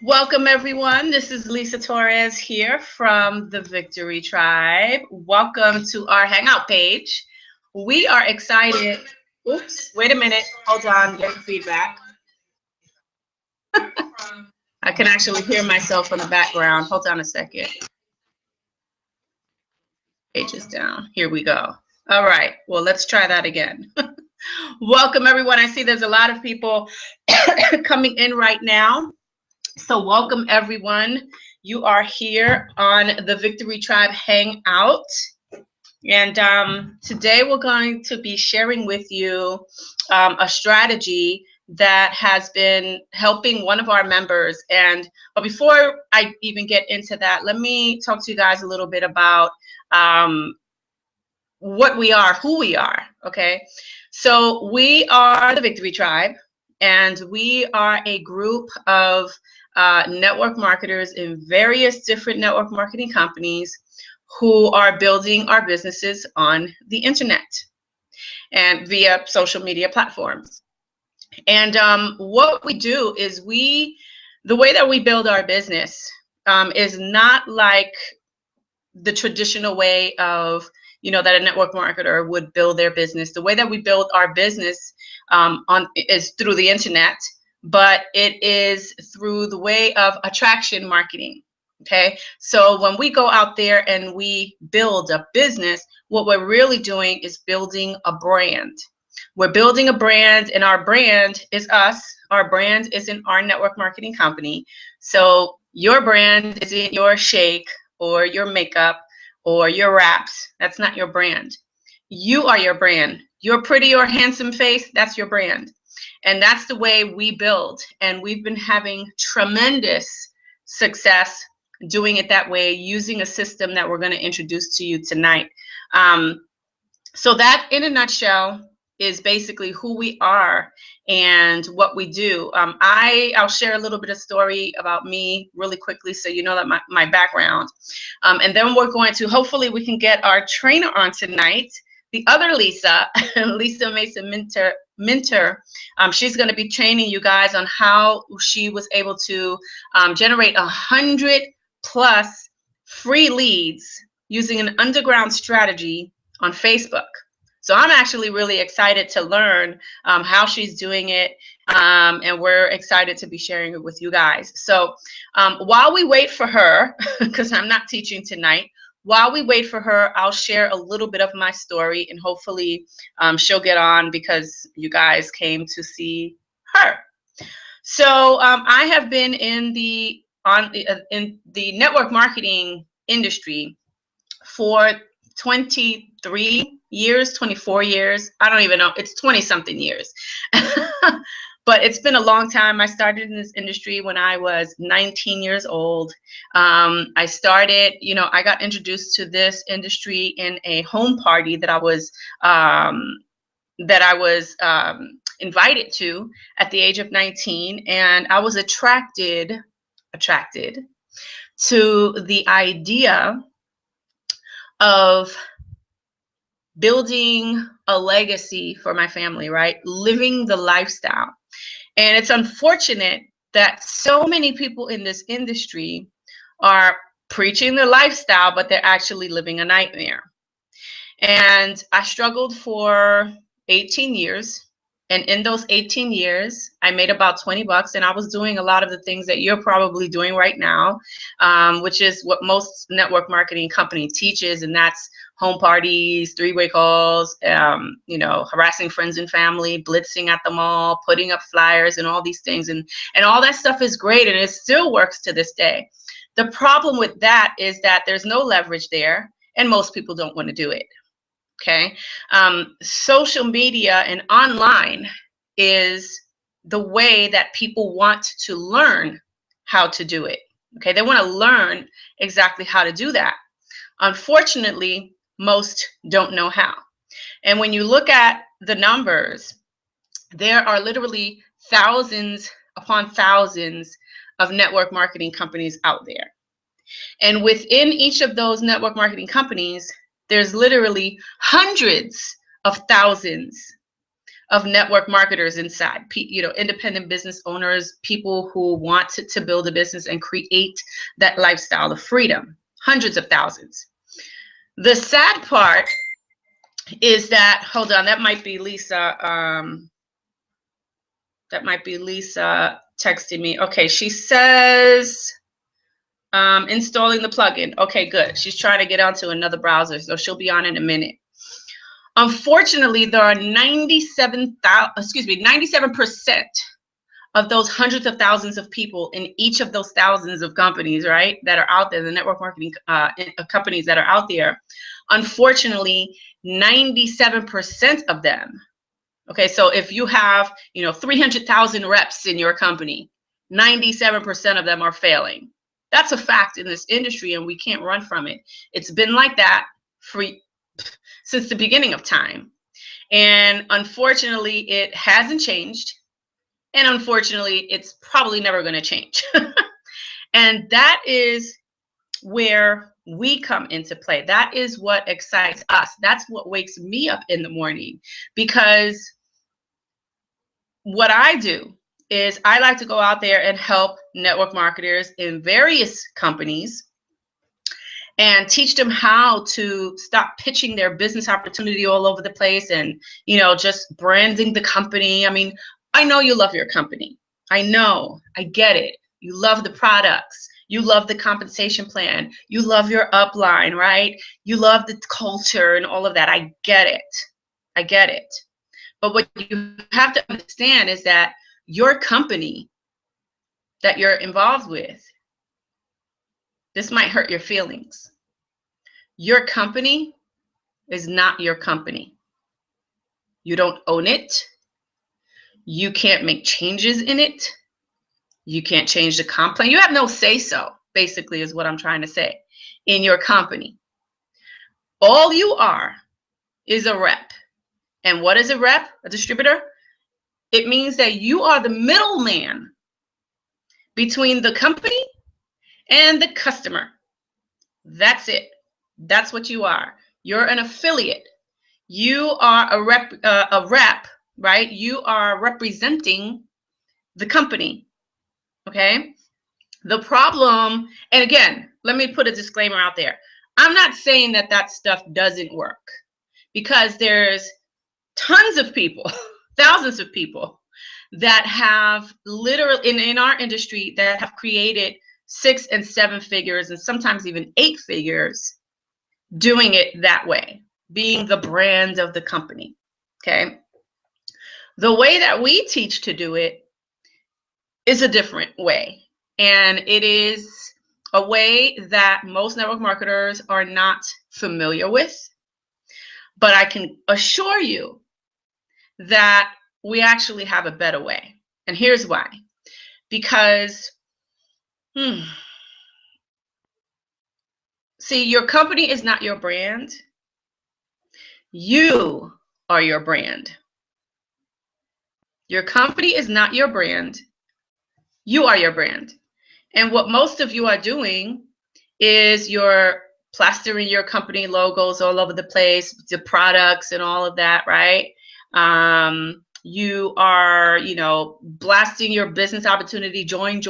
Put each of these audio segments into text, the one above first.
Welcome, everyone. This is Lisa Torres here from the Victory Tribe. Welcome to our Hangout page. We are excited. Oops, wait a minute. Hold on, getting feedback. I can actually hear myself in the background. Hold on a second. Page is down. Here we go. All right. Well, let's try that again. Welcome, everyone. I see there's a lot of people coming in right now. So welcome, everyone. You are here on the Victory Tribe Hangout. And today we're going to be sharing with you a strategy that has been helping one of our members. But before I even get into that, let me talk to you guys a little bit about what we are, who we are, okay? So we are the Victory Tribe, and we are a group of network marketers in various different network marketing companies who are building our businesses on the internet and via social media platforms. And what we do is the way that we build our business is not like the traditional way of, that a network marketer would build their business. The way that we build our business is through the internet, but it is through the way of attraction marketing. Okay, so when we go out there and we build a business, what we're really doing is building a brand. We're building a brand, and our brand is us. Our brand is in our network marketing company. So your brand is in your shake or your makeup or your wraps. That's not your brand. You are your brand. Your pretty or handsome face, that's your brand. And that's the way we build. And we've been having tremendous success doing it that way, using a system that we're going to introduce to you tonight. So that, in a nutshell, is basically who we are and what we do. I'll share a little bit of story about me really quickly so you know that my background. And then we're going to, hopefully we can get our trainer on tonight, the other Lisa, Lisa Mason Minter. She's going to be training you guys on how she was able to generate 100+ free leads using an underground strategy on Facebook. So I'm actually really excited to learn how she's doing it, and we're excited to be sharing it with you guys. So while we wait for her, because I'm not teaching tonight, while we wait for her, I'll share a little bit of my story, and hopefully she'll get on because you guys came to see her. So I have been in the network marketing industry for 23 years, 24 years. I don't even know. It's 20 something years. But it's been a long time. I started in this industry when I was 19 years old. I started, I got introduced to this industry in a home party that I was invited to at the age of 19, and I was attracted to the idea of building a legacy for my family, right? Living the lifestyle. And it's unfortunate that so many people in this industry are preaching the lifestyle, but they're actually living a nightmare. And I struggled for 18 years. And in those 18 years, I made about 20 bucks, and I was doing a lot of the things that you're probably doing right now, which is what most network marketing company teaches, and that's home parties, three-way calls, harassing friends and family, blitzing at the mall, putting up flyers, and all these things. And all that stuff is great, and it still works to this day. The problem with that is that there's no leverage there, and most people don't want to do it. Okay, social media and online is the way that people want to learn how to do it. Okay, they want to learn exactly how to do that. Unfortunately, most don't know how. And when you look at the numbers, there are literally thousands upon thousands of network marketing companies out there. And within each of those network marketing companies, there's literally hundreds of thousands of network marketers inside, independent business owners, people who want to build a business and create that lifestyle of freedom, hundreds of thousands. The sad part is that, hold on, that might be Lisa. That might be Lisa texting me. Okay, she says, installing the plugin. Okay, good. She's trying to get onto another browser, so she'll be on in a minute. Unfortunately, there are 97% of those hundreds of thousands of people in each of those thousands of companies, right, that are out there, the network marketing companies that are out there. Unfortunately, 97% of them. Okay, so if you have, 300,000 reps in your company, 97% of them are failing. That's a fact in this industry, and we can't run from it. It's been like that since the beginning of time. And unfortunately, it hasn't changed. And unfortunately, it's probably never going to change. And that is where we come into play. That is what excites us. That's what wakes me up in the morning, because what I do is I like to go out there and help network marketers in various companies and teach them how to stop pitching their business opportunity all over the place and, just branding the company. I mean, I know you love your company. I know, I get it. You love the products. You love the compensation plan. You love your upline, right? You love the culture and all of that. I get it. I get it. But what you have to understand is that your company that you're involved with, this might hurt your feelings. Your company is not your company. You don't own it. You can't make changes in it. You can't change the comp plan. You have no say-so, basically, is what I'm trying to say, in your company. All you are is a rep. And what is a rep, a distributor? It means that you are the middleman between the company and the customer. That's it. That's what you are. You're an affiliate. You are a rep, right? You are representing the company. Okay? The problem, and again, let me put a disclaimer out there. I'm not saying that that stuff doesn't work, because there's tons of people, thousands of people that have literally in our industry that have created 6 and 7 figures and sometimes even 8 figures doing it that way, being the brand of the company. Okay. The way that we teach to do it is a different way. And it is a way that most network marketers are not familiar with. But I can assure you that we actually have a better way. And here's why. Because, see, your company is not your brand. You are your brand. Your company is not your brand. You are your brand. And what most of you are doing is you're plastering your company logos all over the place, the products and all of that, right? You are, blasting your business opportunity, join,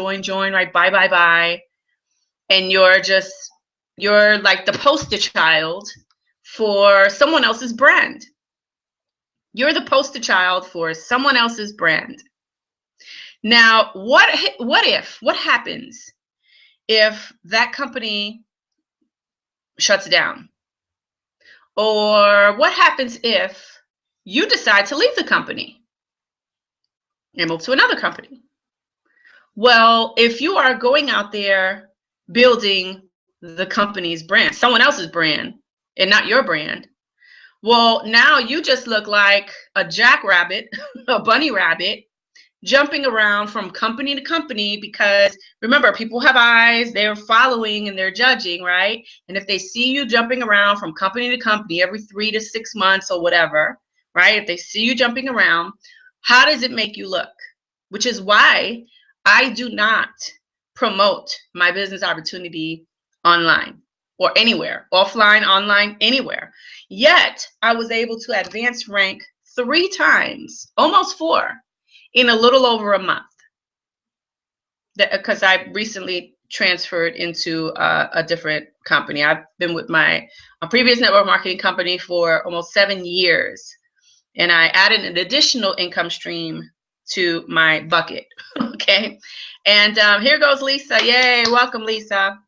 right? Buy. And you're like the poster child for someone else's brand. You're the poster child for someone else's brand. Now, what happens if that company shuts down? Or what happens if you decide to leave the company and move to another company? Well, if you are going out there building the company's brand, someone else's brand, and not your brand, well, now you just look like a jackrabbit, a bunny rabbit, jumping around from company to company, because remember, people have eyes, they're following and they're judging, right? And if they see you jumping around from company to company every 3 to 6 months or whatever, right? If they see you jumping around, how does it make you look? Which is why I do not promote my business opportunity online or anywhere, offline, online, anywhere. Yet I was able to advance rank 3 times, almost 4, in a little over a month. Because I recently transferred into a different company. I've been with my previous network marketing company for almost 7 years, and I added an additional income stream to my bucket. Okay, and here goes Lisa. Yay, welcome, Lisa.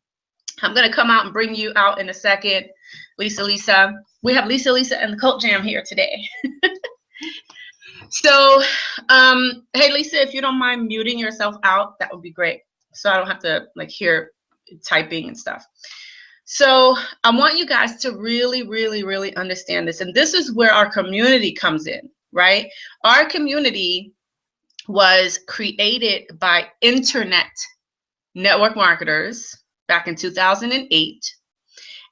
I'm gonna come out and bring you out in a second. Lisa. We have Lisa and the Cult Jam here today. So, hey, Lisa, if you don't mind muting yourself out, that would be great. So I don't have to like hear typing and stuff. So I want you guys to really, really, really understand this. And this is where our community comes in, right? Our community was created by internet network marketers back in 2008.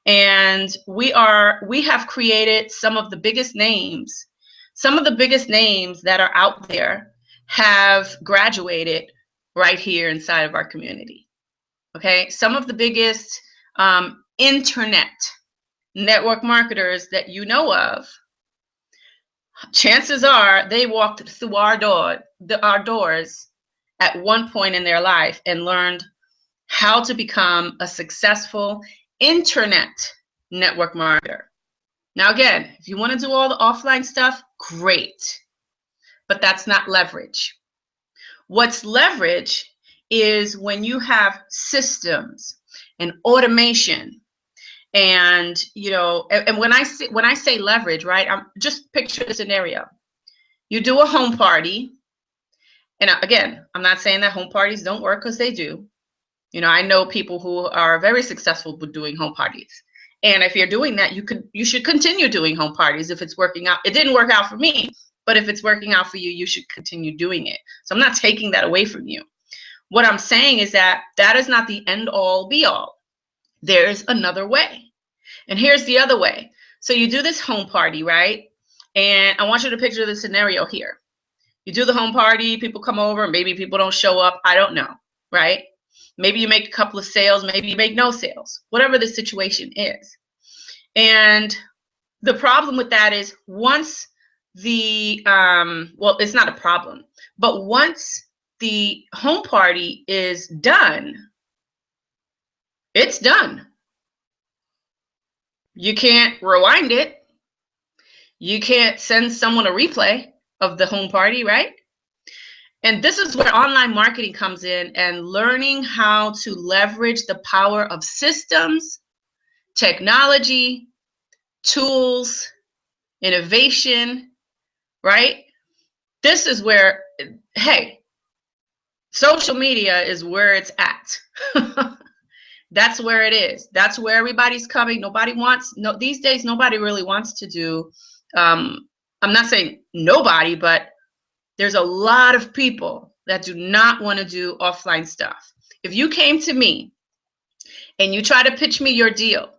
And we have created some of the biggest names. Some of the biggest names that are out there have graduated right here inside of our community. Okay, some of the biggest internet network marketers that you know of, chances are they walked through our doors at one point in their life and learned how to become a successful internet network marketer. Now, again, if you want to do all the offline stuff, great, but that's not leverage. What's leverage is when you have systems and automation, and and when I say leverage, right? I'm just picture the scenario. You do a home party, and again, I'm not saying that home parties don't work, because they do. I know people who are very successful with doing home parties. And if you're doing that, you should continue doing home parties if it's working out. It didn't work out for me, but if it's working out for you, you should continue doing it. So I'm not taking that away from you. What I'm saying is that is not the end all be all. There's another way. And here's the other way. So you do this home party, right? And I want you to picture the scenario here. You do the home party, people come over, maybe people don't show up. I don't know, right? Maybe you make a couple of sales, maybe you make no sales, whatever the situation is. And the problem with that is once well, it's not a problem, but once the home party is done, it's done. You can't rewind it. You can't send someone a replay of the home party, right? And this is where online marketing comes in, and learning how to leverage the power of systems, technology, tools, innovation, right? This is where, hey, social media is where it's at. That's where it is. That's where everybody's coming. These days, nobody really wants to do, I'm not saying nobody, but there's a lot of people that do not want to do offline stuff. If you came to me and you try to pitch me your deal,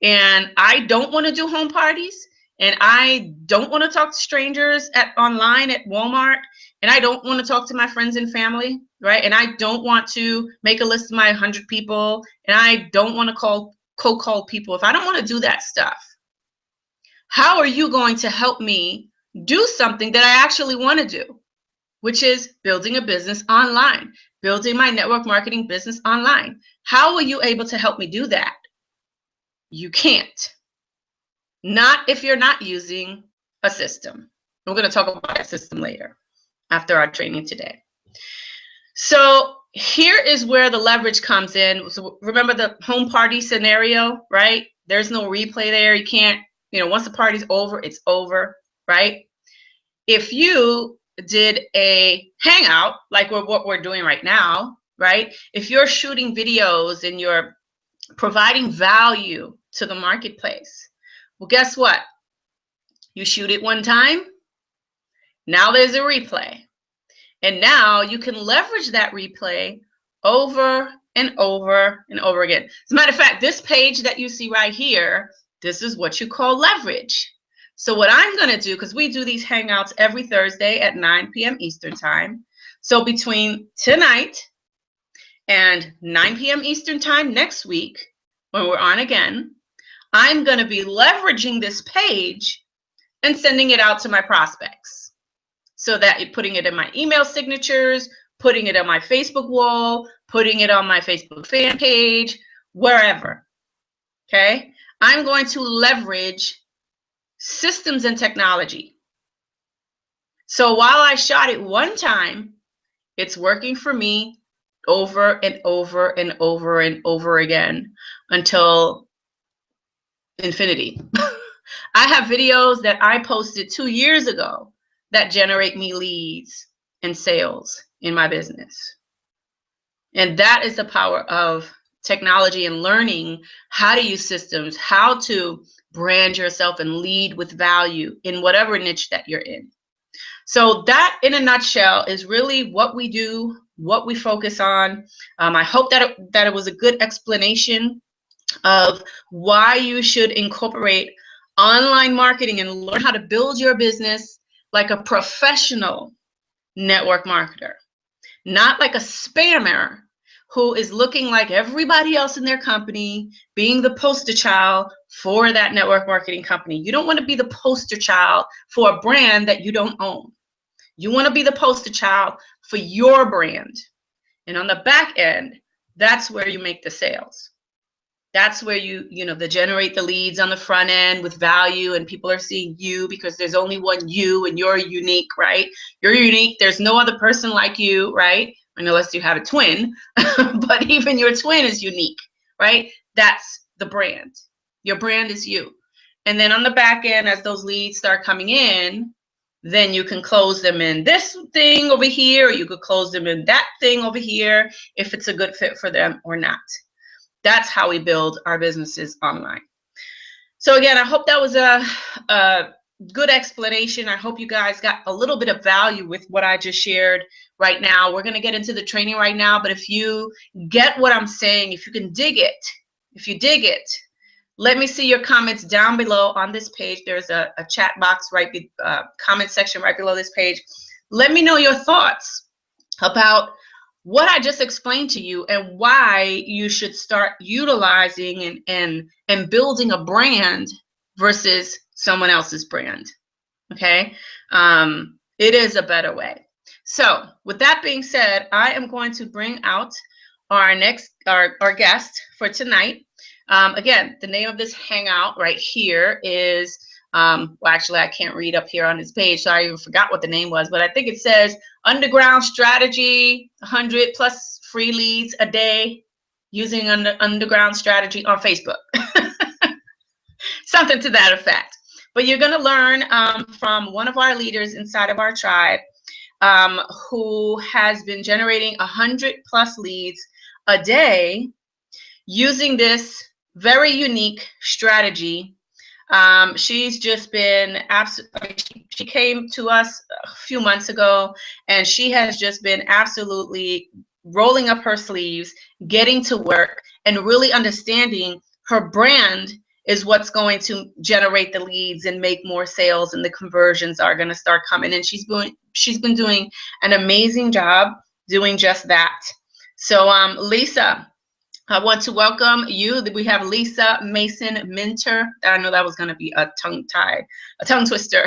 and I don't want to do home parties, and I don't want to talk to strangers online at Walmart, and I don't want to talk to my friends and family, right? And I don't want to make a list of my 100 people, and I don't want to cold call people. If I don't want to do that stuff, how are you going to help me do something that I actually want to do, which is building a business online, building my network marketing business online? How are you able to help me do that? You can't. Not if you're not using a system. We're going to talk about a system later after our training today. So here is where the leverage comes in. So remember the home party scenario, right? There's no replay there. You can't, once the party's over, it's over, right? If you did a hangout, like what we're doing right now, right? If you're shooting videos and you're providing value to the marketplace, well, guess what? You shoot it one time, now there's a replay. And now you can leverage that replay over and over and over again. As a matter of fact, this page that you see right here, this is what you call leverage. So what I'm going to do, because we do these hangouts every Thursday at 9 p.m. Eastern time. So between tonight and 9 p.m. Eastern time next week, when we're on again, I'm going to be leveraging this page and sending it out to my prospects. So that putting it in my email signatures, putting it on my Facebook wall, putting it on my Facebook fan page, wherever. Okay. I'm going to leverage systems and technology. So while I shot it one time, it's working for me over and over and over and over again until infinity. I have videos that I posted 2 years ago that generate me leads and sales in my business. And that is the power of technology and learning how to use systems, how to brand yourself and lead with value in whatever niche that you're in. So that, in a nutshell, is really what we do, what we focus on. I hope that it was a good explanation of why you should incorporate online marketing and learn how to build your business like a professional network marketer, not like a spammer who is looking like everybody else in their company, being the poster child for that network marketing company. You don't want to be the poster child for a brand that you don't own. You want to be the poster child for your brand. And on the back end, that's where you make the sales. That's where you generate the leads on the front end with value, and people are seeing you because there's only one you and you're unique, right? You're unique. There's no other person like you, right? Unless you have a twin, but even your twin is unique, right? That's the brand. Your brand is you. And then on the back end, as those leads start coming in, then you can close them in this thing over here, or you could close them in that thing over here if it's a good fit for them or not. That's how we build our businesses online. So again, I hope that was a good explanation. I hope you guys got a little bit of value with what I just shared right now. We're going to get into the training right now, but if you get what I'm saying, if you can dig it, if you dig it, let me see your comments down below on this page. There's a chat box right, comment section right below this page. Let me know your thoughts about what I just explained to you and why you should start utilizing and building a brand versus someone else's brand. Okay, it is a better way. So with that being said, I am going to bring out our guest for tonight. Again, the name of this hangout right here is, well, actually, I can't read up here on this page, so I even forgot what the name was, but I think it says Underground Strategy, 100 plus free leads a day using Underground Strategy on Facebook. Something to that effect. But you're going to learn from one of our leaders inside of our tribe who has been generating 100 plus leads a day using this very unique strategy. She's just been she came to us a few months ago, and she has just been absolutely rolling up her sleeves, getting to work, and really understanding her brand is what's going to generate the leads and make more sales, and the conversions are going to start coming. And she's been doing an amazing job doing just that. So Lisa, I want to welcome you. We have Lisa Mason Minter. I know that was going to be a tongue twister.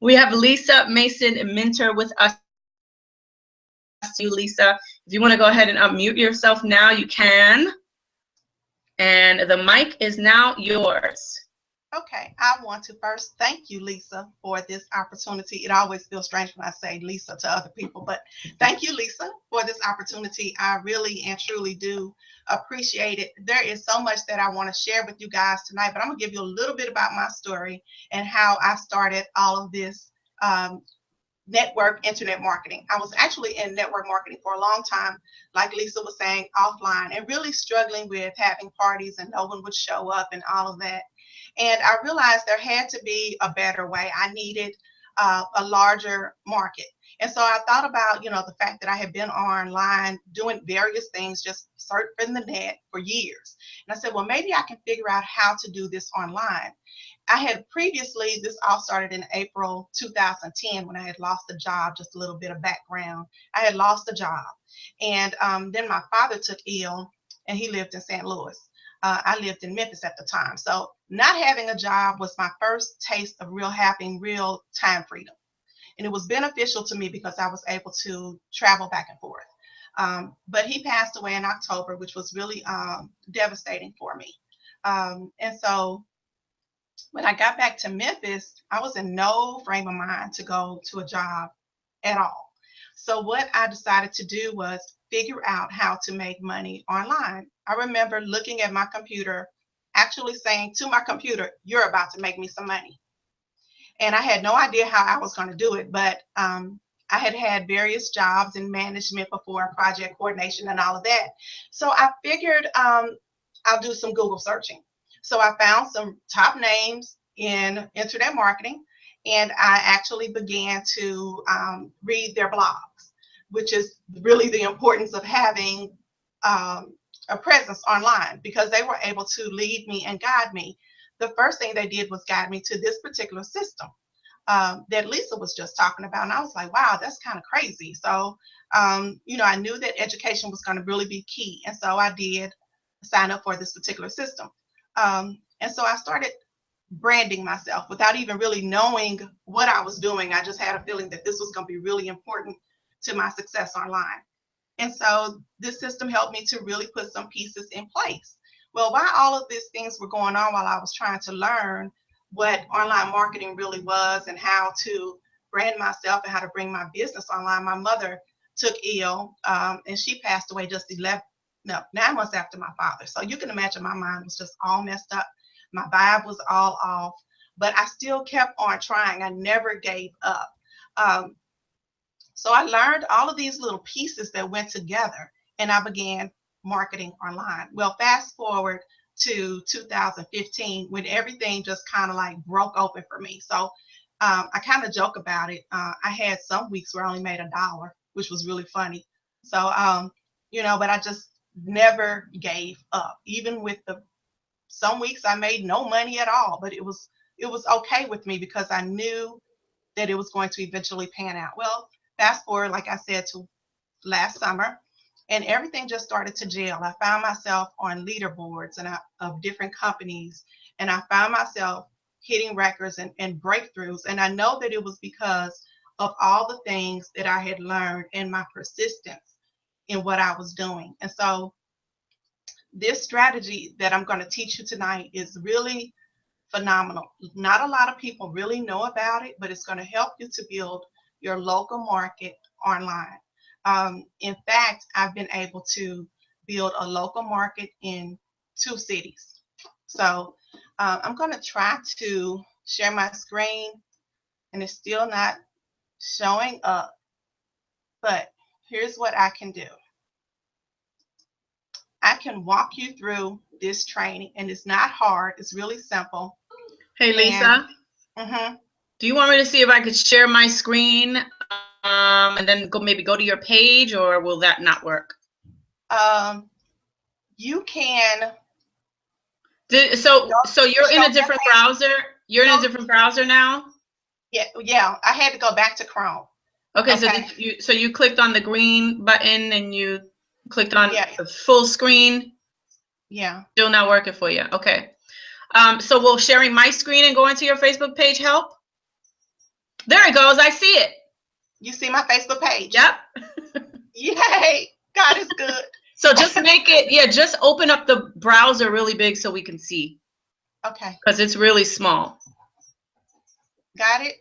We have Lisa Mason Minter with us. Lisa, if you want to go ahead and unmute yourself now, you can. And the mic is now yours. Okay, I want to first thank you, Lisa, for this opportunity. It always feels strange when I say Lisa to other people, but thank you, Lisa, for this opportunity. I really and truly do appreciate it. There is so much that I want to share with you guys tonight, but I'm going to give you a little bit about my story and how I started all of this internet marketing. I was actually in network marketing for a long time, like Lisa was saying, offline, and really struggling with having parties and no one would show up and all of that. And I realized there had to be a better way. I needed a larger market. And so I thought about, the fact that I had been online doing various things, just surfing the net for years. And I said, well, maybe I can figure out how to do this online. I had previously, this all started in April 2010 when I had lost a job, just a little bit of background. I had lost a job. And then my father took ill and he lived in St. Louis. I lived in Memphis at the time. So not having a job was my first taste of having real time freedom. And it was beneficial to me because I was able to travel back and forth. But he passed away in October, which was really devastating for me. And so when I got back to Memphis, I was in no frame of mind to go to a job at all. So what I decided to do was figure out how to make money online. I remember looking at my computer, actually saying to my computer, "You're about to make me some money." And I had no idea how I was going to do it, but I had had various jobs in management before, project coordination and all of that. So I figured I'll do some Google searching. So I found some top names in internet marketing, and I actually began to read their blogs, which is really the importance of having a presence online, because they were able to lead me and guide me. The first thing they did was guide me to this particular system that Lisa was just talking about. And I was like, wow, that's kind of crazy. So, I knew that education was going to really be key. And so I did sign up for this particular system. And so I started branding myself without even really knowing what I was doing. I just had a feeling that this was going to be really important to my success online. And so this system helped me to really put some pieces in place. Well, while all of these things were going on, while I was trying to learn what online marketing really was and how to brand myself and how to bring my business online, my mother took ill, and she passed away just 9 months after my father. So you can imagine my mind was just all messed up. My vibe was all off, but I still kept on trying. I never gave up. So I learned all of these little pieces that went together, and I began marketing online. Well, fast forward to 2015, when everything just kind of like broke open for me. So I kind of joke about it. I had some weeks where I only made $1, which was really funny. So, but I just never gave up. Even with some weeks I made no money at all, but it was okay with me because I knew that it was going to eventually pan out. Well, fast forward, like I said, to last summer, and everything just started to gel. I found myself on leaderboards of different companies, and I found myself hitting records and breakthroughs. And I know that it was because of all the things that I had learned and my persistence in what I was doing. And so this strategy that I'm going to teach you tonight is really phenomenal. Not a lot of people really know about it, but it's going to help you to build your local market online. In fact, I've been able to build a local market in 2 cities. So I'm going to try to share my screen, and it's still not showing up, but here's what I can do. I can walk you through this training, and it's not hard. It's really simple. Hey, Lisa. Do you want me to see if I could share my screen and then maybe go to your page, or will that not work? You can. So you're in a different browser? You're in a different browser now? Yeah. I had to go back to Chrome. Okay. So you clicked on the green button and you clicked on the full screen? Yeah. Still not working for you. Okay. So will sharing my screen and going to your Facebook page help? There it goes. I see it. You see my Facebook page? Yep. Yay. God is good. So just make it, just open up the browser really big so we can see. Okay. Because it's really small. Got it?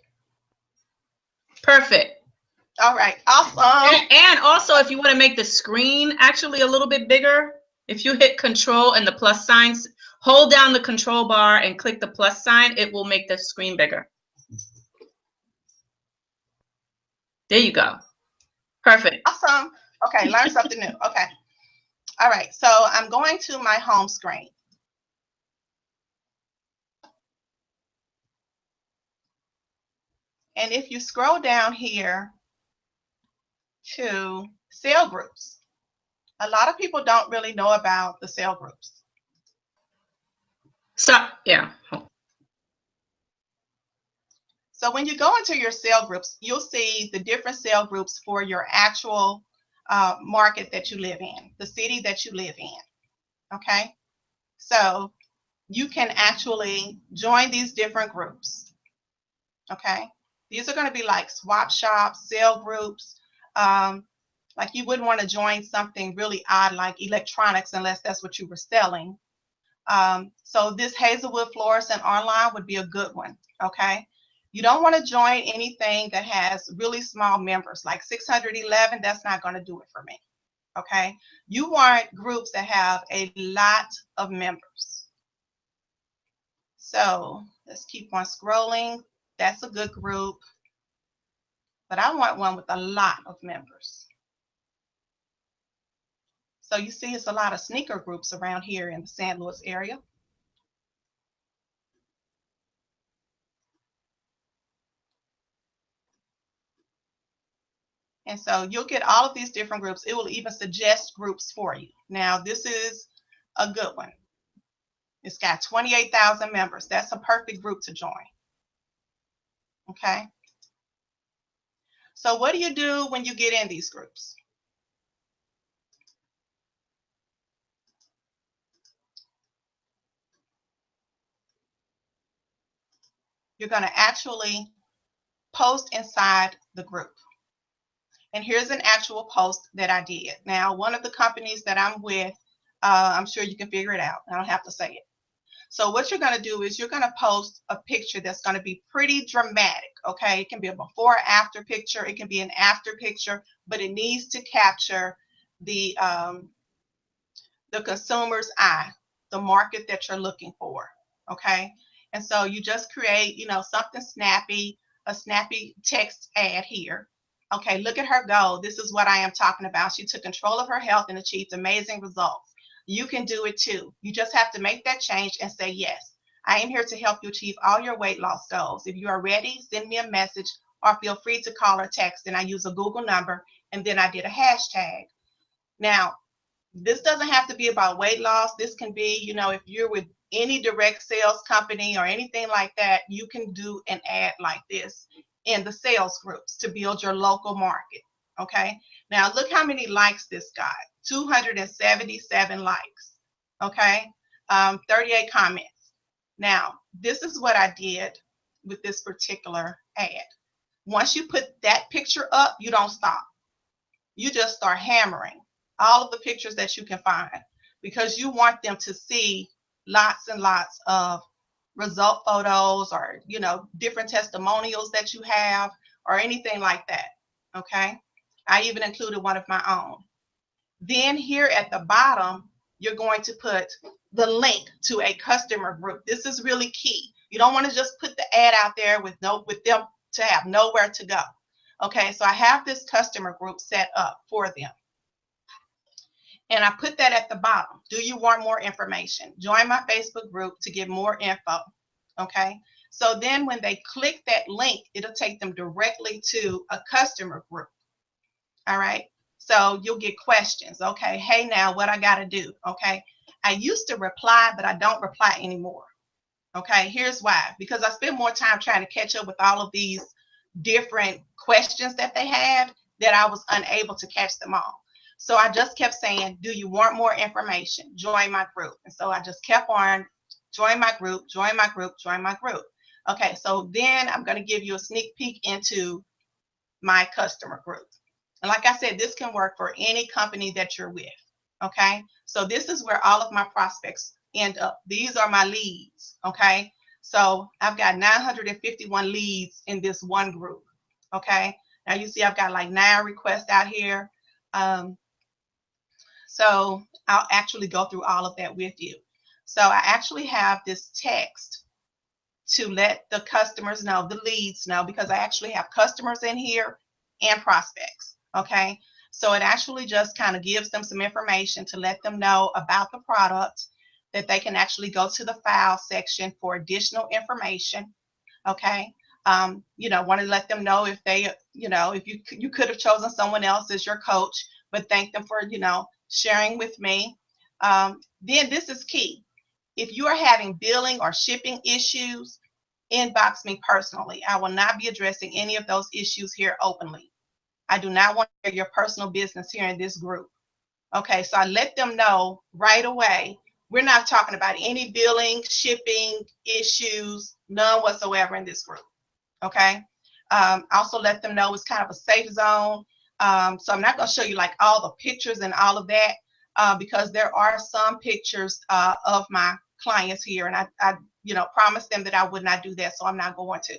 Perfect. All right. Awesome. And also, if you want to make the screen actually a little bit bigger, if you hit Control and the plus signs, hold down the control bar and click the plus sign, it will make the screen bigger. There you go. Perfect. Awesome. Okay, learn something new. Okay. All right, so I'm going to my home screen. And if you scroll down here to cell groups, a lot of people don't really know about the cell groups. Yeah. So when you go into your cell groups, you'll see the different cell groups for your actual market that you live in, the city that you live in. Okay. So you can actually join these different groups. Okay, these are going to be like swap shops, sale groups. Like you wouldn't want to join something really odd like electronics unless that's what you were selling. So this Hazelwood Florist and Online would be a good one. Okay, you don't want to join anything that has really small members like 611. That's not going to do it for me. Okay, you want groups that have a lot of members. So let's keep on scrolling. That's a good group, but I want one with a lot of members. So you see it's a lot of sneaker groups around here in the St. Louis area. And so you'll get all of these different groups. It will even suggest groups for you. Now, this is a good one. It's got 28,000 members. That's a perfect group to join. Okay. So what do you do when you get in these groups? You're going to actually post inside the group. And here's an actual post that I did. Now, one of the companies that I'm with, I'm sure you can figure it out. I don't have to say it. So what you're going to do is you're going to post a picture that's going to be pretty dramatic, okay? It can be a before or after picture. It can be an after picture, but it needs to capture the consumer's eye, the market that you're looking for, okay? And so you just create, something snappy, a snappy text ad here. Okay, look at her go. This is what I am talking about. She took control of her health and achieved amazing results. You can do it too. You just have to make that change and say, yes, I am here to help you achieve all your weight loss goals. If you are ready, send me a message or feel free to call or text. And I use a Google number, and then I did a hashtag. Now, this doesn't have to be about weight loss. This can be, if you're with any direct sales company or anything like that, you can do an ad like this in the sales groups to build your local market. Okay. Now look how many likes this got. 277 likes. Okay. 38 comments. Now, this is what I did with this particular ad. Once you put that picture up, you don't stop. You just start hammering all of the pictures that you can find because you want them to see lots and lots of result photos or, different testimonials that you have or anything like that. Okay. I even included one of my own. Then here at the bottom, you're going to put the link to a customer group. This is really key. You don't want to just put the ad out there with them to have nowhere to go. Okay, so I have this customer group set up for them. And I put that at the bottom. Do you want more information? Join my Facebook group to get more info. Okay, so then when they click that link, it'll take them directly to a customer group. All right, so you'll get questions. Okay, hey, now what I got to do? Okay, I used to reply, but I don't reply anymore. Okay, here's why. Because I spend more time trying to catch up with all of these different questions that they had that I was unable to catch them all. So I just kept saying, do you want more information? Join my group. And so I just kept on, join my group, join my group, join my group. Okay, so then I'm going to give you a sneak peek into my customer group. And like I said, this can work for any company that you're with. Okay, so this is where all of my prospects end up. These are my leads. Okay, so I've got 951 leads in this one group. Okay, now you see I've got like 9 requests out here. So I'll actually go through all of that with you. So I actually have this text to let the customers know, the leads know, because I actually have customers in here and prospects. Okay, so it actually just kind of gives them some information to let them know about the product, that they can actually go to the file section for additional information. Okay, want to let them know if they, if you could have chosen someone else as your coach, but thank them for, sharing with me. Then this is key. If you are having billing or shipping issues, inbox me personally. I will not be addressing any of those issues here openly. I do not want to hear your personal business here in this group. Okay, so I let them know right away we're not talking about any billing, shipping issues, none whatsoever in this group. Okay. Also let them know it's kind of a safe zone. So I'm not going to show you like all the pictures and all of that because there are some pictures of my clients here, and I promised them that I would not do that, so I'm not going to.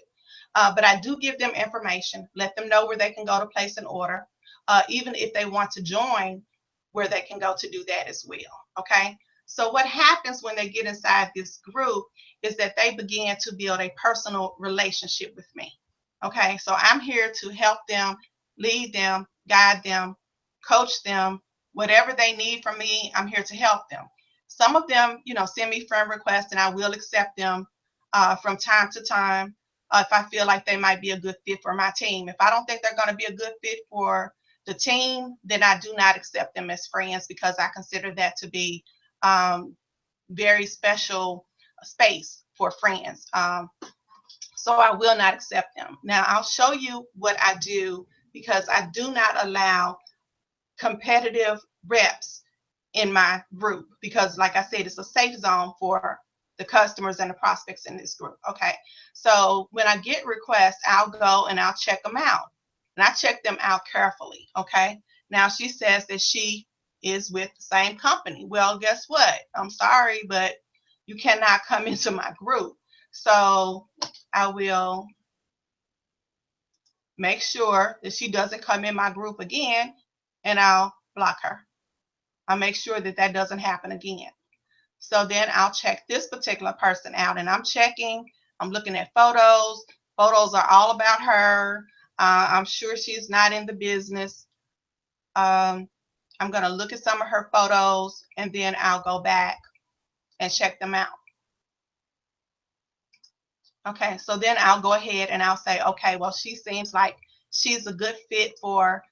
But I do give them information, let them know where they can go to place an order, even if they want to join, where they can go to do that as well. Okay. So what happens when they get inside this group is that they begin to build a personal relationship with me. Okay. So I'm here to help them, lead them, guide them, coach them, whatever they need from me, I'm here to help them. Some of them, send me friend requests and I will accept them from time to time if I feel like they might be a good fit for my team. If I don't think they're going to be a good fit for the team, then I do not accept them as friends because I consider that to be very special space for friends. So I will not accept them. Now I'll show you what I do because I do not allow competitive reps in my group because, like I said, it's a safe zone for the customers and the prospects in this group. Okay. So when I get requests, I'll go and I'll check them out. And I check them out carefully. Okay. Now she says that she is with the same company. Well, guess what? I'm sorry, but you cannot come into my group. So I will make sure that she doesn't come in my group again, and I'll block her. I'll make sure that that doesn't happen again. So then I'll check this particular person out, and I'm looking at photos. Photos are all about her. I'm sure she's not in the business. I'm going to look at some of her photos, and then I'll go back and check them out. Okay, so then I'll go ahead and I'll say, okay, well, she seems like she's a good fit for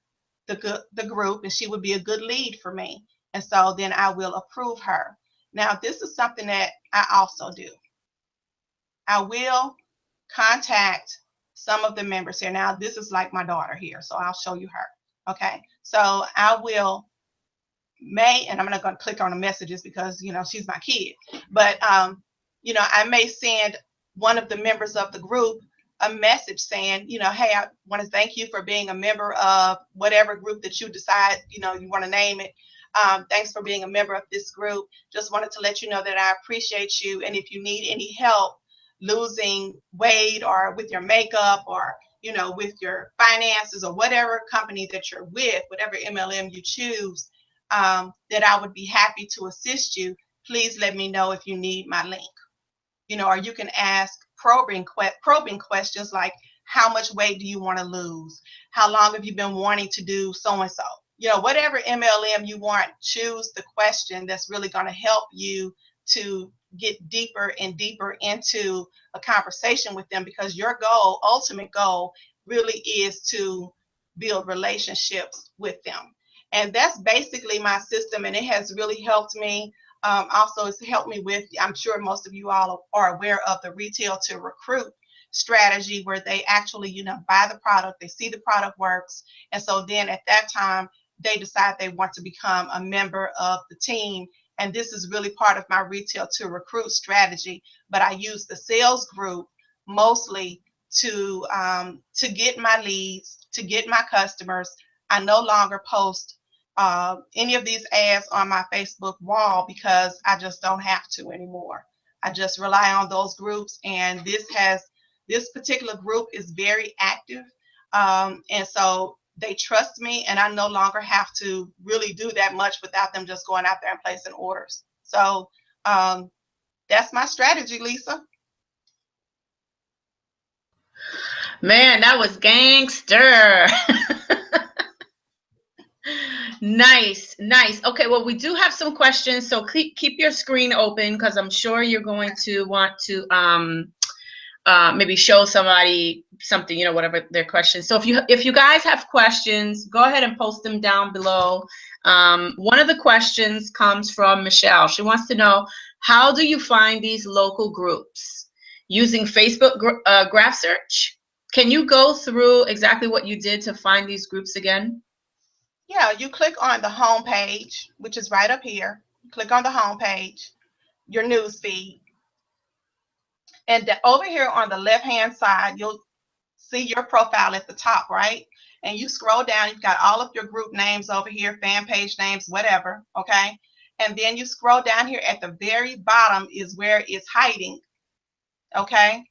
the group, and she would be a good lead for me. And so then I will approve her. Now, this is something that I also do. I will contact some of the members here. Now, this is like my daughter here, so I'll show you her. Okay, so I will and I'm not going to click on the messages because, she's my kid. But, I may send one of the members of the group a message saying, hey, I want to thank you for being a member of whatever group that you decide, you want to name it. Thanks for being a member of this group. Just wanted to let you know that I appreciate you. And if you need any help losing weight or with your makeup or, with your finances or whatever company that you're with, whatever MLM you choose, that I would be happy to assist you. Please let me know if you need my link. Or you can ask probing questions like, how much weight do you want to lose? How long have you been wanting to do so-and-so? Whatever MLM you want, choose the question that's really going to help you to get deeper and deeper into a conversation with them, because your goal, ultimate goal, really is to build relationships with them. And that's basically my system, and it has really helped me. Also, it's helped me with, I'm sure most of you all are aware of the retail to recruit strategy, where they actually, buy the product, they see the product works. And so then at that time, they decide they want to become a member of the team. And this is really part of my retail to recruit strategy. But I use the sales group mostly to get my leads, to get my customers. I no longer post any of these ads on my Facebook wall because I just don't have to anymore. I just rely on those groups, and this particular group is very active, and so they trust me, and I no longer have to really do that much without them just going out there and placing orders. So that's my strategy, Lisa. Man, that was gangster. Nice. Okay, well, we do have some questions, so keep your screen open because I'm sure you're going to want to maybe show somebody something, whatever their questions. So if you guys have questions, go ahead and post them down below. One of the questions comes from Michelle. She wants to know, how do you find these local groups? Using Facebook graph search? Can you go through exactly what you did to find these groups again? Yeah, you click on the home page, which is right up here. Click on the home page. your news feed. And over here on the left-hand side, you'll see your profile at the top, right? And you scroll down, you've got all of your group names over here, fan page names, whatever, okay? And then you scroll down here at the very bottom is where it's hiding, okay?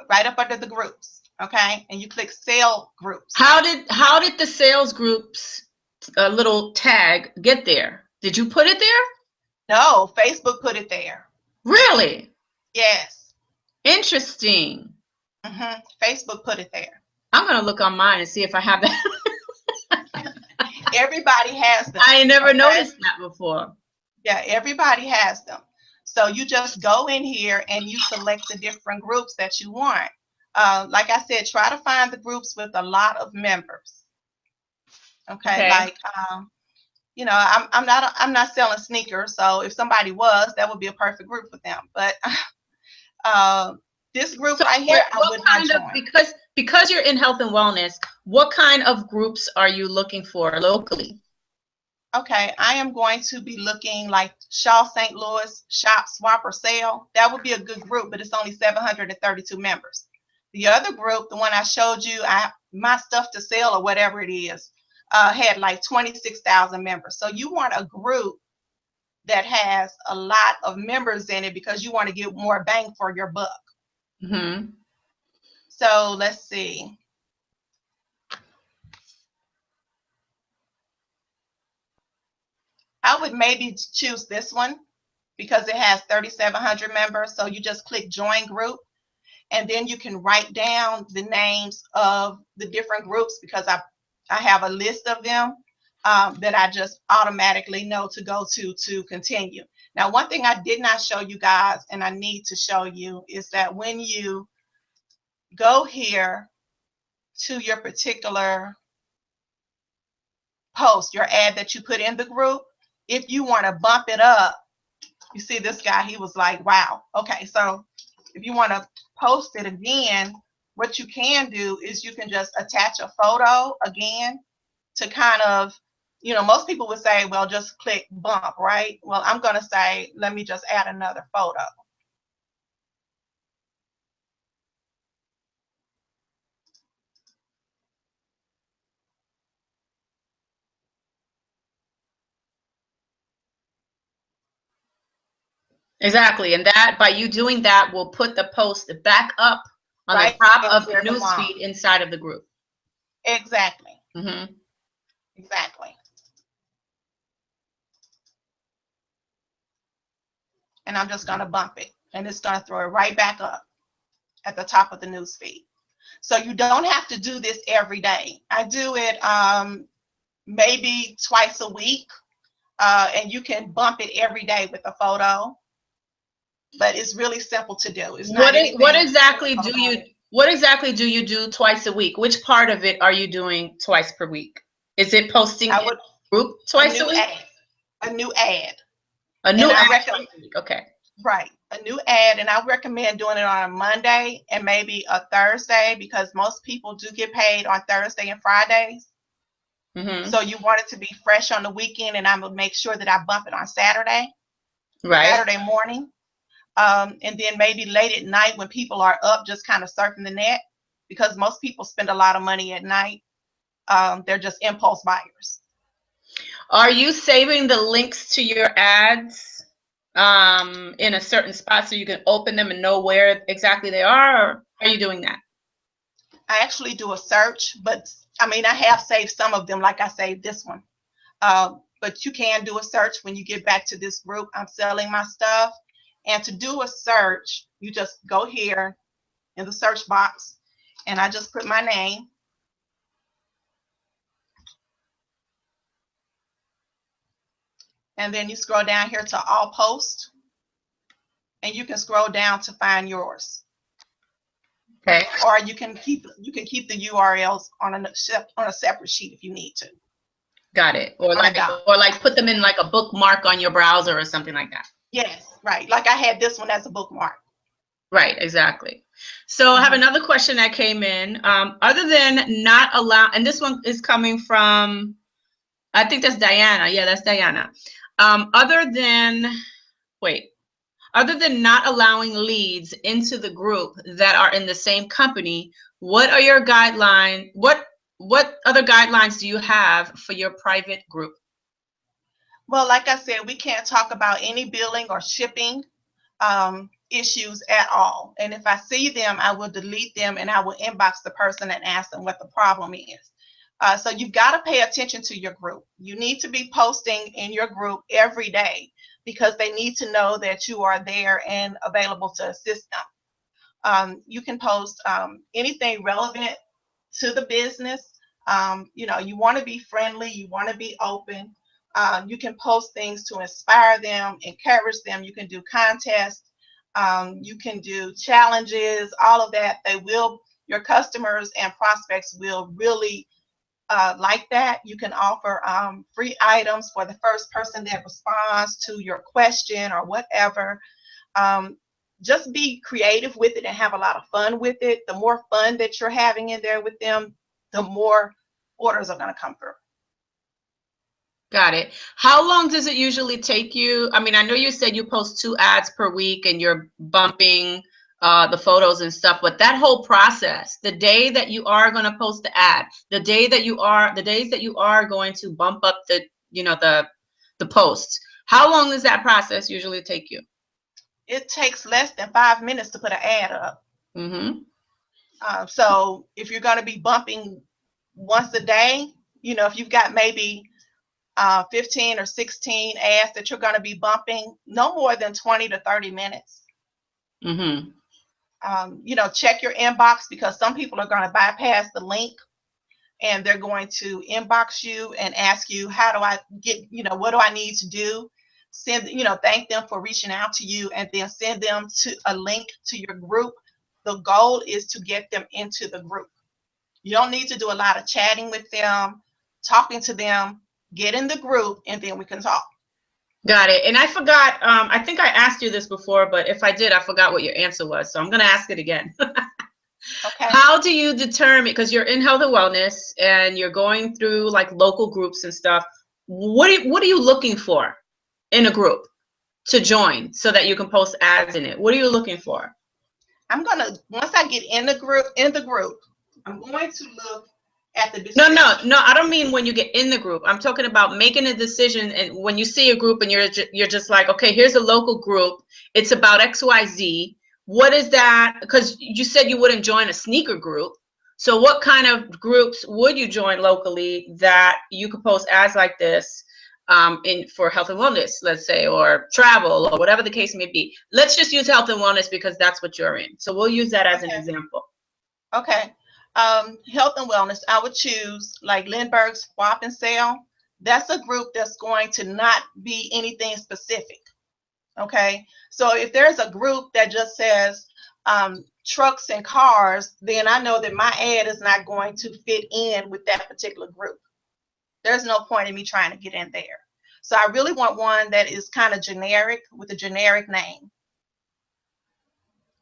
Right up under the groups, okay? And you click sale groups. How did the sales groups little tag get there? Did you put it there? No, Facebook put it there. Really? Yes. Interesting. Facebook put it there. I'm gonna look on mine and see if I have that. Everybody has them. I never noticed that before. Yeah, everybody has them. So you just go in here and you select the different groups that you want. Like I said, try to find the groups with a lot of members. Okay. Like, you know, I'm not selling sneakers, so if somebody was, that would be a perfect group for them. But this group right here, I would not join. Because you're in health and wellness, what kind of groups are you looking for locally? Okay, I am going to be looking like Shaw St. Louis Shop, Swap, or Sale. That would be a good group, but it's only 732 members. The other group, the one I showed you, my stuff to sell or whatever it is, had like 26,000 members. So you want a group that has a lot of members in it because you want to get more bang for your buck. So let's see. I would maybe choose this one because it has 3,700 members. So you just click join group, and then you can write down the names of the different groups because I have a list of them that I just automatically know to go to continue. Now, one thing I did not show you guys, and I need to show you, is that when you go here to your particular post, your ad that you put in the group, if you want to bump it up, you see this guy, he was like, wow. Okay, so if you want to post it again, what you can do is you can just attach a photo again to kind of, you know, most people would say, well, just click bump, right? Well, I'm going to say, let me just add another photo. Exactly, and that by you doing that will put the post back up on the top of the news feed inside of the group. Exactly. Exactly. And I'm just going to bump it, and it's going to throw it right back up at the top of the news feed. So you don't have to do this every day. I do it maybe twice a week, and you can bump it every day with a photo. But it's really simple to do. It's not what exactly do you do twice a week? Which part of it are you doing twice per week? Is it posting in a group twice a week? A new ad. A new ad. Okay. Right. A new ad, and I recommend doing it on a Monday and maybe a Thursday because most people do get paid on Thursday and Fridays. So you want it to be fresh on the weekend, and I'm gonna make sure that I bump it on Saturday. Right. Saturday morning. And then maybe late at night when people are up just kind of surfing the net, because most people spend a lot of money at night. They're just impulse buyers. Are you saving the links to your ads in a certain spot so you can open them and know where exactly they are, or how are you doing that? I actually do a search, but I mean, I have saved some of them, like I saved this one. But you can do a search when you get back to this group. I'm selling my stuff. And to do a search, you just go here in the search box, and I just put my name. And then you scroll down here to all posts, and you can scroll down to find yours. Okay. Or you can keep the URLs on a separate sheet if you need to. Got it. Or like put them in like a bookmark on your browser or something like that. Yes, right. Like I had this one as a bookmark. Right, exactly. So I have another question that came in. Other than not allow, and this one is coming from, I think that's Diana. Yeah, that's Diana. Other than, other than not allowing leads into the group that are in the same company, what are your guidelines? What other guidelines do you have for your private group? Well, like I said, we can't talk about any billing or shipping issues at all. And if I see them, I will delete them and I will inbox the person and ask them what the problem is. So you've got to pay attention to your group. You need to be posting in your group every day because they need to know that you are there and available to assist them. You can post anything relevant to the business. You want to be friendly, you want to be open. You can post things to inspire them, encourage them. You can do contests. You can do challenges, all of that. Your customers and prospects will really like that. You can offer free items for the first person that responds to your question or whatever. Just be creative with it and have a lot of fun with it. The more fun that you're having in there with them, the more orders are going to come through. Got it. How long does it usually take you? I mean, I know you said you post 2 ads per week and you're bumping the photos and stuff, but that whole process, the day that you are going to post the ad, the days that you are going to bump up the, the posts, how long does that process usually take you? It takes less than 5 minutes to put an ad up. Mm-hmm. So if you're going to be bumping once a day, if you've got maybe 15 or 16 ads that you're going to be bumping, no more than 20 to 30 minutes. Mm-hmm. Check your inbox because some people are going to bypass the link and they're going to inbox you and ask you, how do I get, what do I need to do? Thank them for reaching out to you and then send them to a link to your group. The goal is to get them into the group. You don't need to do a lot of chatting with them, talking to them. Get in the group and then we can talk. Got it. And I forgot, I think I asked you this before, but if I did, I forgot what your answer was. So I'm going to ask it again. Okay. How do you determine, because you're in health and wellness and you're going through like local groups and stuff, what are you looking for in a group to join so that you can post ads in it? What are you looking for? Once I get in the group, I'm going to look at the description. No, I don't mean when you get in the group. I'm talking about making a decision, and when you see a group and you're just like, okay, here's a local group. It's about XYZ. What is that? Because you said you wouldn't join a sneaker group. So what kind of groups would you join locally that you could post ads like this for health and wellness, let's say, or travel, or whatever the case may be? Let's just use health and wellness because that's what you're in. So we'll use that as an example. Okay. Health and wellness, I would choose like Lindbergh's Swap and Sell. That's a group that's going to not be anything specific. Okay. So if there's a group that just says trucks and cars, then I know that my ad is not going to fit in with that particular group. There's no point in me trying to get in there. So I really want one that is kind of generic with a generic name.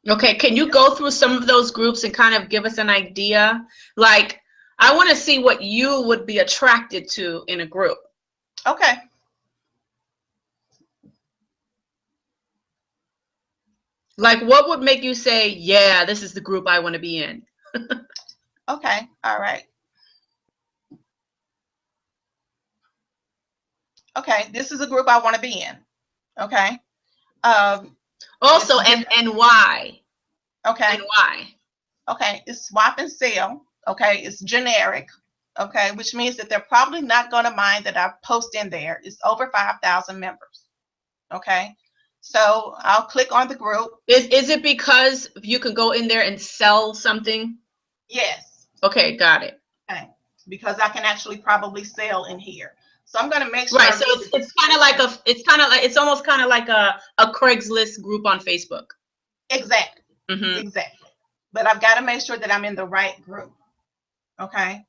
Okay, can you go through some of those groups and kind of give us an idea? Like, I want to see what you would be attracted to in a group. Okay. Like, what would make you say, yeah, this is the group I want to be in? Okay, all right. Okay, this is a group I want to be in. Okay. Also, and why? Okay. And why? Okay, it's Swap and Sell. Okay, it's generic. Okay, which means that they're probably not going to mind that I post in there. It's over 5,000 members. Okay, so I'll click on the group. Is it because you can go in there and sell something? Yes. Okay, got it. Okay, because I can actually probably sell in here. So I'm going to make sure. Right. So it's kind of like it's almost kind of like a Craigslist group on Facebook. Exactly. Mm-hmm. Exactly. But I've got to make sure that I'm in the right group. Okay.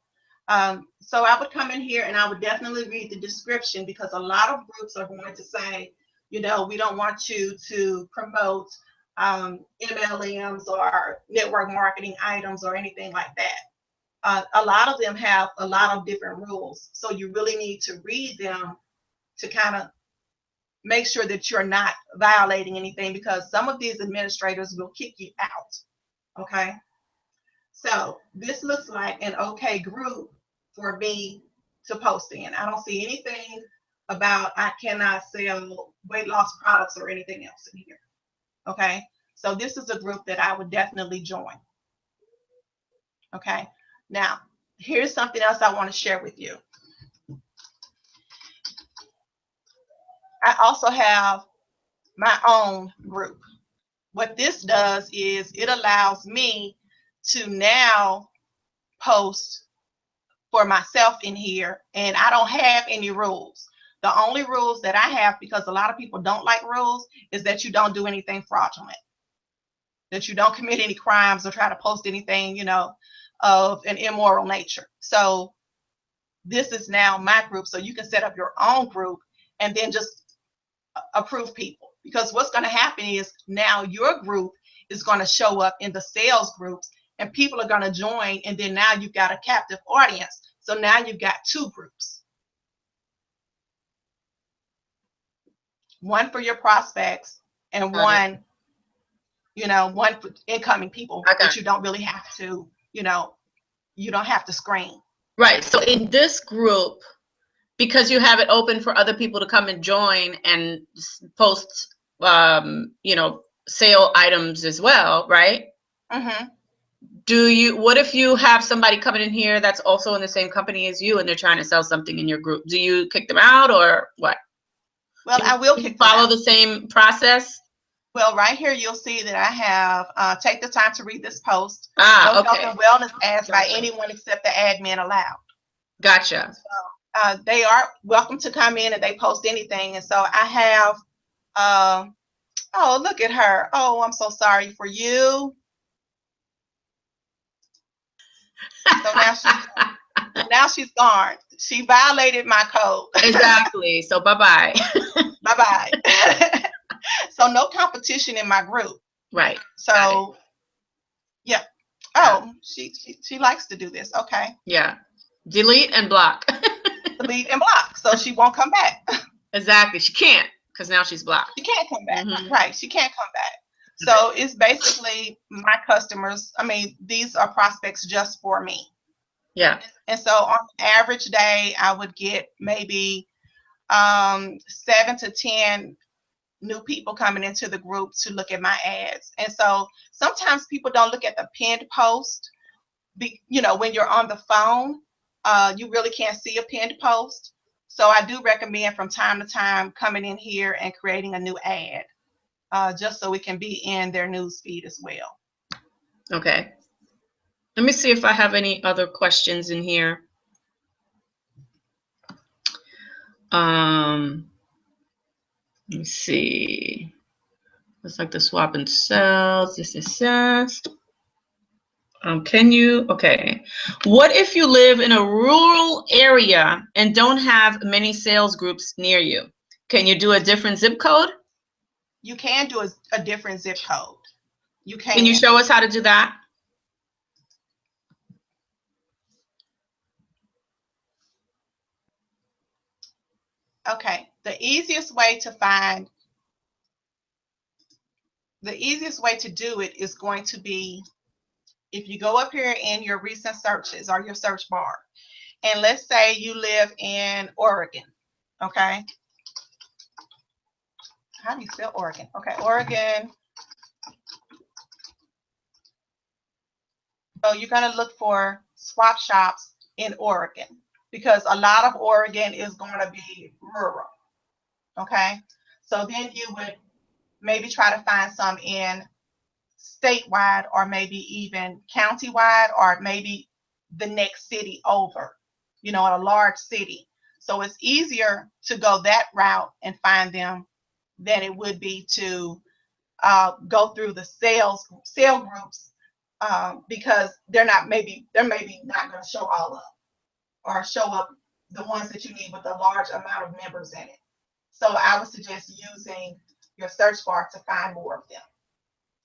So I would come in here and I would definitely read the description because a lot of groups are going to say, we don't want you to promote MLMs or network marketing items or anything like that. A lot of them have a lot of different rules. So you really need to read them to kind of make sure that you're not violating anything, because some of these administrators will kick you out. Okay. So this looks like an okay group for me to post in. I don't see anything about I cannot sell weight loss products or anything else in here. Okay. So this is a group that I would definitely join. Okay. Now, here's something else I want to share with you. I also have my own group. What this does is it allows me to now post for myself in here, and I don't have any rules. The only rules that I have, because a lot of people don't like rules, is that you don't do anything fraudulent, that you don't commit any crimes or try to post anything, you know, of an immoral nature. So this is now my group. So you can set up your own group and then just approve people, because what's going to happen is now your group is going to show up in the sales groups and people are going to join, and then now you've got a captive audience. So now you've got two groups, one for your prospects and one, you know, one for incoming people that you don't really have to, you know, you don't have to screen. Right. So in this group, because you have it open for other people to come and join and post, you know, sale items as well, right? Mm-hmm. What if you have somebody coming in here that's also in the same company as you and they're trying to sell something in your group? Do you kick them out or what? Well, I will kick them out. Follow the same process? Well, right here, you'll see that I have take the time to read this post. No health and wellness ads by anyone except the admin allowed. Gotcha. So, they are welcome to come in and they post anything. And so I have, oh, look at her. Oh, I'm so sorry for you. So now she's gone. She violated my code. Exactly. So bye-bye. Bye-bye. So no competition in my group. Right. So yeah. Oh, she likes to do this. Okay. Yeah. Delete and block. Delete and block. So she won't come back. Exactly. She can't, because now she's blocked. She can't come back. Mm-hmm. Right. She can't come back. So it's basically my customers. I mean, these are prospects just for me. Yeah. And so on average day, I would get maybe 7 to 10 new people coming into the group to look at my ads. And so sometimes people don't look at the pinned post. You know, when you're on the phone, you really can't see a pinned post. So I do recommend from time to time coming in here and creating a new ad, just so it can be in their news feed as well. Okay. Let me see if I have any other questions in here. Let me see. Looks like the swap and sells. This is just. Okay. What if you live in a rural area and don't have many sales groups near you? Can you do a different zip code? You can do a different zip code. You can. Can you show us how to do that? Okay. The easiest way to do it is going to be, if you go up here in your recent searches or your search bar, and let's say you live in Oregon, okay? How do you spell Oregon? Okay, Oregon. So you're going to look for swap shops in Oregon, because a lot of Oregon is going to be rural, okay? So then you would maybe try to find some in statewide, or maybe even countywide, or maybe the next city over, you know, in a large city. So it's easier to go that route and find them than it would be to go through the sale groups, because they're maybe not going to show all up, or show up the ones that you need with a large amount of members in it. So I would suggest using your search bar to find more of them.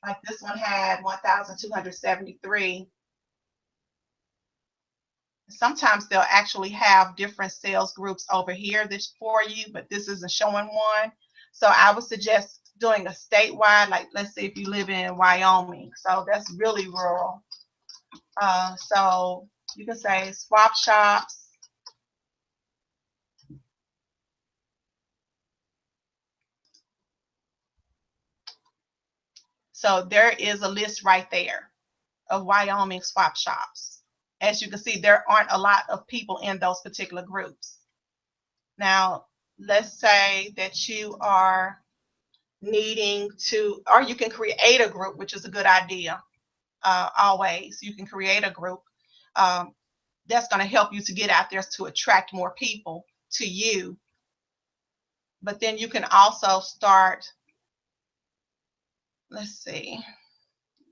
Like this one had 1,273. Sometimes they'll actually have different sales groups over here for you, but this isn't showing one. So I would suggest doing a statewide, like let's say if you live in Wyoming, so that's really rural. So you can say swap shops. So there is a list right there of Wyoming swap shops. As you can see, there aren't a lot of people in those particular groups. Now, let's say that you are needing to, or you can create a group, which is a good idea. Always, you can create a group. That's going to help you to get out there to attract more people to you. But then you can also start, let's see,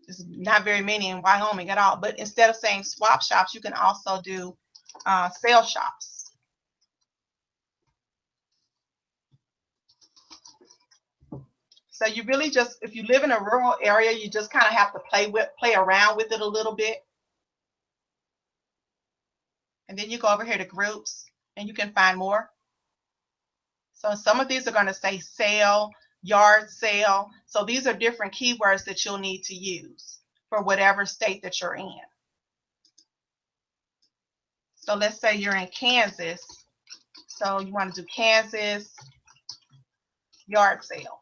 there's not very many in Wyoming at all, but instead of saying swap shops, you can also do sale shops. So you really just, if you live in a rural area, you just kind of have to play around with it a little bit. And then you go over here to groups and you can find more. So some of these are going to say sale, yard sale. So these are different keywords that you'll need to use for whatever state that you're in. So let's say you're in Kansas. So you want to do Kansas yard sale.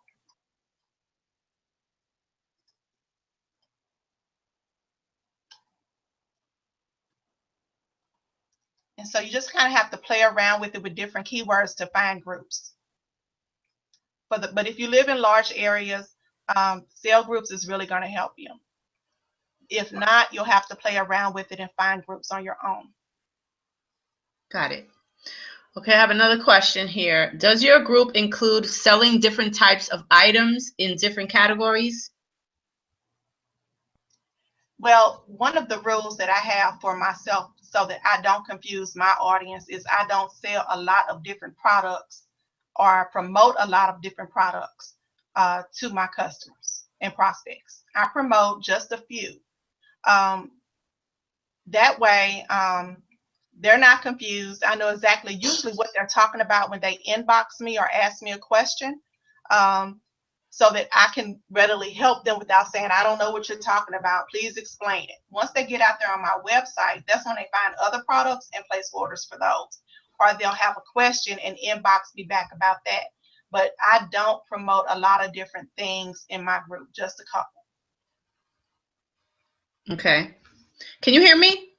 And so you just kind of have to play around with it with different keywords to find groups. But if you live in large areas, sale groups is really going to help you. If not, you'll have to play around with it and find groups on your own. Got it. Okay, I have another question here. Does your group include selling different types of items in different categories? Well, one of the rules that I have for myself so that I don't confuse my audience is I don't sell a lot of different products or promote a lot of different products to my customers and prospects. I promote just a few. That way, they're not confused. I know exactly usually what they're talking about when they inbox me or ask me a question, so that I can readily help them without saying, I don't know what you're talking about. Please explain it. Once they get out there on my website, that's when they find other products and place orders for those. Or they'll have a question and inbox me back about that. But I don't promote a lot of different things in my group, just a couple. Okay. Can you hear me?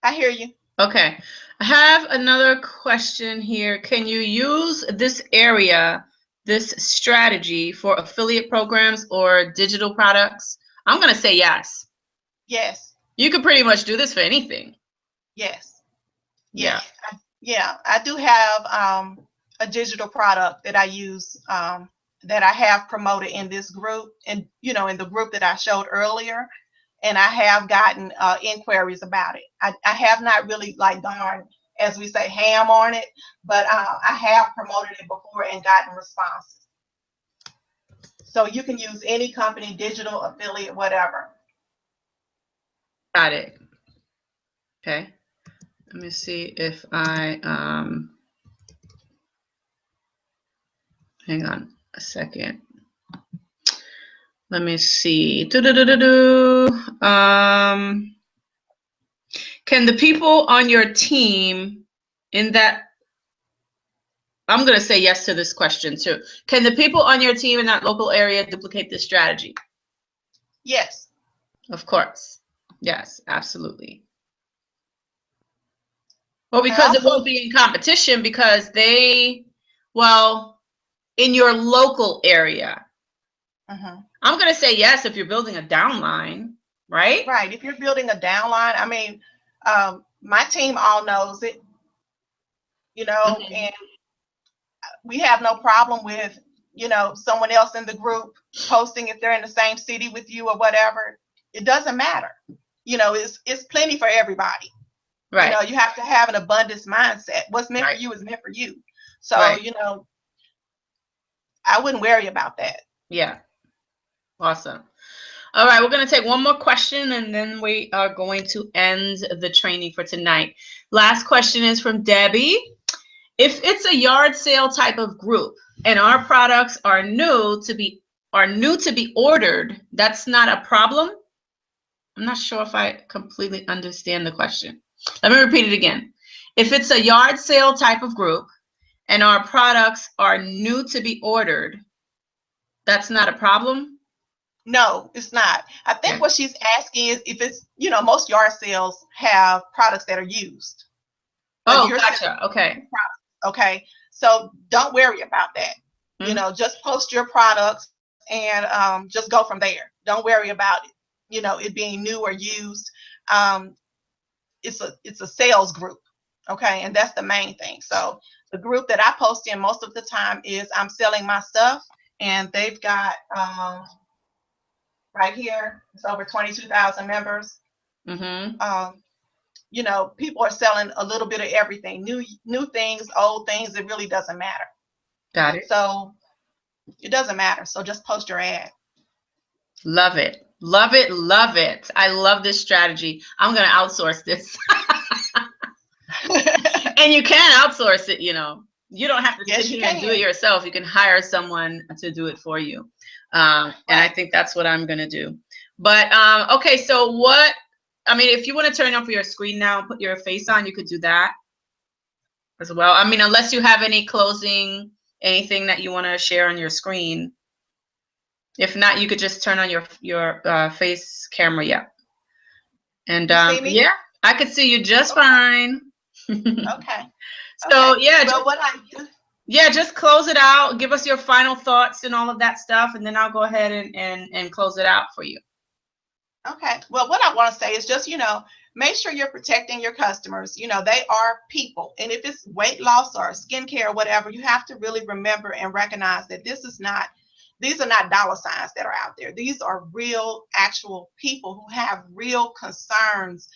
I hear you. Okay. I have another question here. Can you use this area, this strategy, for affiliate programs or digital products? I'm going to say yes. Yes. You could pretty much do this for anything. Yes. Yeah. Yeah. I do have a digital product that I use that I have promoted in this group, and in the group that I showed earlier. And I have gotten inquiries about it. I have not really gone, as we say, ham on it, but I have promoted it before and gotten responses. So you can use any company, digital, affiliate, whatever. Got it. Okay. Let me see if I, hang on a second. Let me see. Can the people on your team in that, I'm going to say yes to this question too. Can the people on your team in that local area duplicate this strategy? Yes. Of course. Yes, absolutely. Well, because it won't be in competition because in your local area. I'm going to say yes if you're building a downline, right? Right. If you're building a downline, I mean, my team all knows it, and we have no problem with, someone else in the group posting if they're in the same city with you or whatever. It doesn't matter. It's plenty for everybody. Right. You have to have an abundance mindset. What's meant for you is meant for you. So, I wouldn't worry about that. Yeah. Awesome. All right, we're going to take one more question and then we are going to end the training for tonight. Last question is from Debbie. If it's a yard sale type of group, and our products are new to be ordered, that's not a problem? I'm not sure if I completely understand the question. Let me repeat it again. If it's a yard sale type of group and our products are new to be ordered, that's not a problem? No, it's not. I think Okay. what she's asking is if it's, most yard sales have products that are used, but Oh, you're selling gotcha. Okay. products, okay? So don't worry about that. Mhm. Just post your products and just go from there. Don't worry about it, it being new or used. Um, it's a sales group, okay? And that's the main thing. So the group that I post in most of the time is I'm selling my stuff, and they've got right here, it's over 22,000 members. Mm-hmm. People are selling a little bit of everything, new things, old things. It really doesn't matter. Got it. So it doesn't matter. So just post your ad. Love it. Love it. Love it. I love this strategy. I'm going to outsource this. And you can outsource it, You don't have to sit Yes, you here and do it can. yourself. You can hire someone to do it for you. And I think that's what I'm going to do. But, okay, so if you want to turn off your screen now, put your face on, you could do that as well. Unless you have anything that you want to share on your screen. If not, you could just turn on your face camera. Yeah. And You see me? yeah, I could see you just Okay. fine. Okay. So Okay. yeah, Well, what I do. yeah, just close it out. Give us your final thoughts and all of that stuff, and then I'll go ahead and close it out for you. Okay. Well, what I want to say is just, make sure you're protecting your customers. They are people. And if it's weight loss or skincare or whatever, you have to really remember and recognize that these are not dollar signs that are out there. These are real, actual people who have real concerns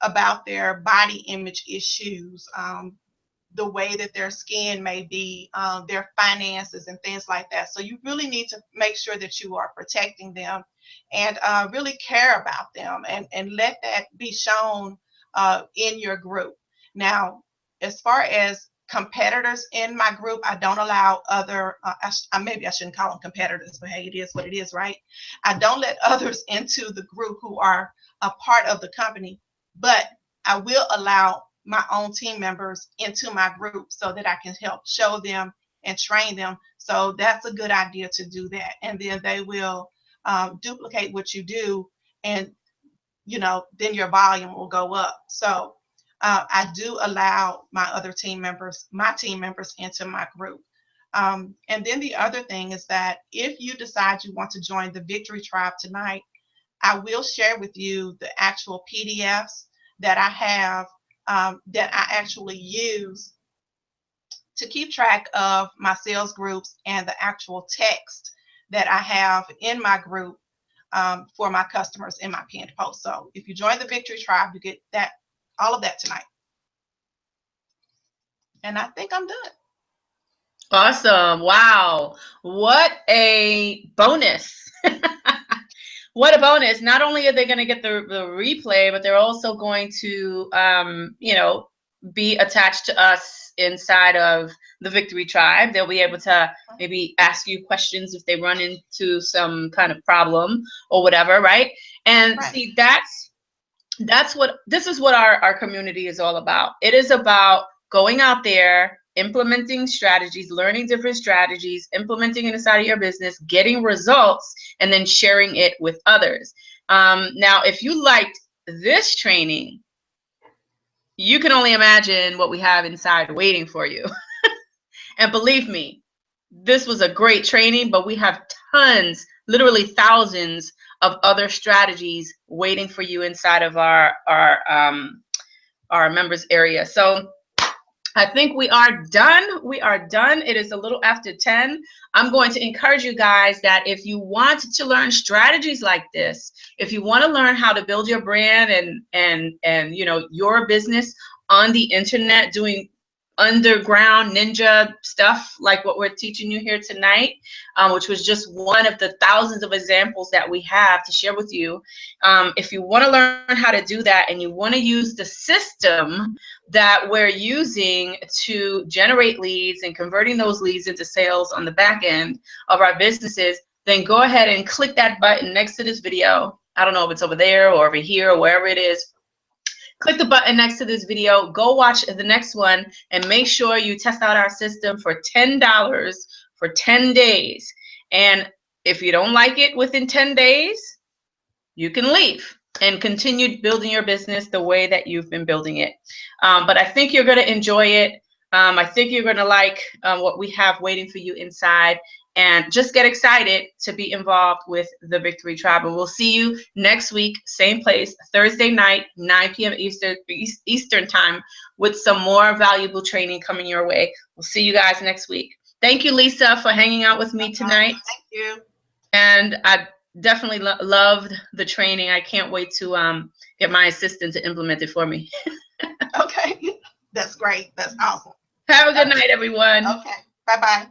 about their body image issues, the way that their skin may be, their finances, and things like that. So you really need to make sure that you are protecting them and really care about them, and let that be shown in your group. Now, as far as competitors in my group, I don't allow other, maybe I shouldn't call them competitors, but hey, it is what it is, right? I don't let others into the group who are a part of the company, but I will allow my own team members into my group so that I can help show them and train them. So that's a good idea to do that. And then they will duplicate what you do, and then your volume will go up. So I do allow my team members into my group. And then the other thing is that if you decide you want to join the Victory Tribe tonight, I will share with you the actual PDFs that I have, that I actually use to keep track of my sales groups, and the actual text that I have in my group for my customers in my pinned post. So if you join the Victory Tribe, you get all of that tonight. And I think I'm done. Awesome. Wow. What a bonus. What a bonus. Not only are they going to get the replay, but they're also going to, be attached to us inside of the Victory Tribe. They'll be able to maybe ask you questions if they run into some kind of problem or whatever, right? And Right. see, this is what our community is all about. It is about going out there, implementing strategies, learning different strategies, implementing it inside of your business, getting results, and then sharing it with others. Now, if you liked this training, you can only imagine what we have inside waiting for you. And believe me, this was a great training, but we have tons, literally thousands of other strategies waiting for you inside of our members area. So I think we are done. We are done. It is a little after 10. I'm going to encourage you guys that if you want to learn strategies like this, if you want to learn how to build your brand and your business on the internet, doing underground ninja stuff like what we're teaching you here tonight, which was just one of the thousands of examples that we have to share with you. If you want to learn how to do that and you want to use the system that we're using to generate leads and converting those leads into sales on the back end of our businesses, then go ahead and click that button next to this video. I don't know if it's over there or over here or wherever it is. Click the button next to this video, go watch the next one, and make sure you test out our system for $10 for 10 days. And if you don't like it within 10 days, you can leave and continue building your business the way that you've been building it. But I think you're going to enjoy it. I think you're going to like what we have waiting for you inside. And just get excited to be involved with the Victory Tribe. And we'll see you next week, same place, Thursday night, 9 p.m. Eastern time, with some more valuable training coming your way. We'll see you guys next week. Thank you, Lisa, for hanging out with me tonight. Thank you. And I definitely loved the training. I can't wait to get my assistant to implement it for me. Okay, that's great. That's awesome. Have a good night, everyone. Okay, bye-bye.